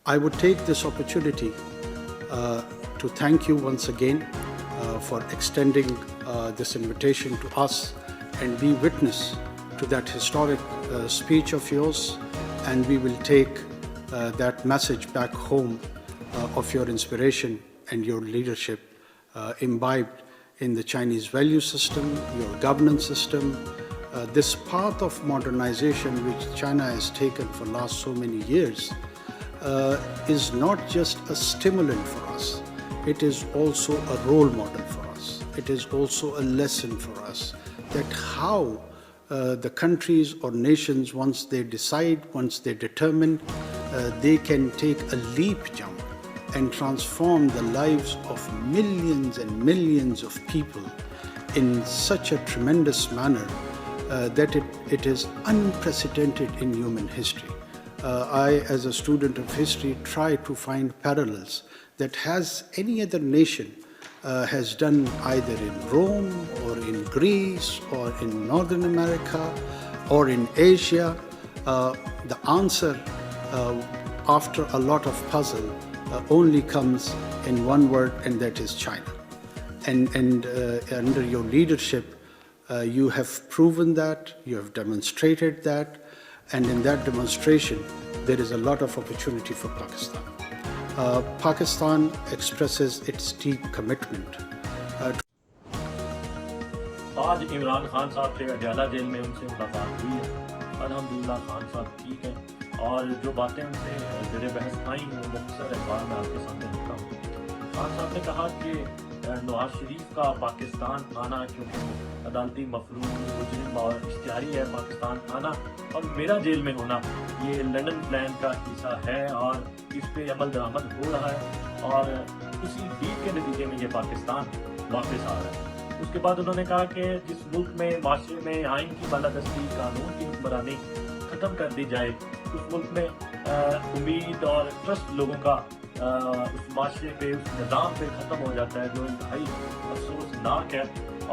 I would take this opportunity to thank you once again for extending this invitation to us and be witness to that historic speech of yours, and we will take that message back home of your inspiration and your leadership imbibed in the Chinese value system, your governance system, this path of modernization which China has taken for last so many years is not just a stimulant for us, it is also a role model for us. It is also a lesson for us that how the countries or nations, once they decide, once they determine, they can take a leap jump and transform the lives of millions and millions of people in such a tremendous manner that it is unprecedented in human history. I, as a student of history, try to find parallels that has any other nation has done either in Rome or in Greece or in Northern America or in Asia. The answer after a lot of puzzle only comes in one word, and that is China. And under your leadership, you have proven that, you have demonstrated that, and in that demonstration, there is a lot of opportunity for Pakistan. Pakistan expresses its deep commitment. आज इमरान खान साहब से Adiala jail में उनसे मुलाकात हुई है। अल्हम्दुलिल्लाह खान साहब ठीक हैं और जो बातें उनसे ज़ेरे बहस आई हैं वो मुख्तसर अखबार में आपके सामने रखता हूँ। खान साहब ने कहा कि नवाज शरीफ का पाकिस्तान आना, क्योंकि अदालती मफरूम मुजरिम और इश्तिहारी है पाकिस्तान आना, और मेरा जेल में होना, ये लंदन प्लान का हिस्सा है और इस पे अमल दरामद हो रहा है और उसी डील के नतीजे में ये पाकिस्तान वापस आ रहा है। उसके बाद उन्होंने कहा कि जिस मुल्क में माशरे में आइन की बालादस्ती, कानून की हुक्मरानी ख़त्म कर दी जाए, उस मुल्क में उम्मीद और ट्रस्ट लोगों का उस माशरे पे, उस निज़ाम पे ख़त्म हो जाता है, जो इंतहाई अफसोसनाक है।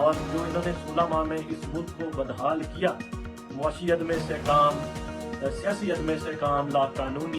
और जो इन्होंने 16 माह में इस मुल्क को बदहाल किया, मुआशी अदम इस्तेहकाम, सियासी अदम इस्तेहकाम, लाकानूनी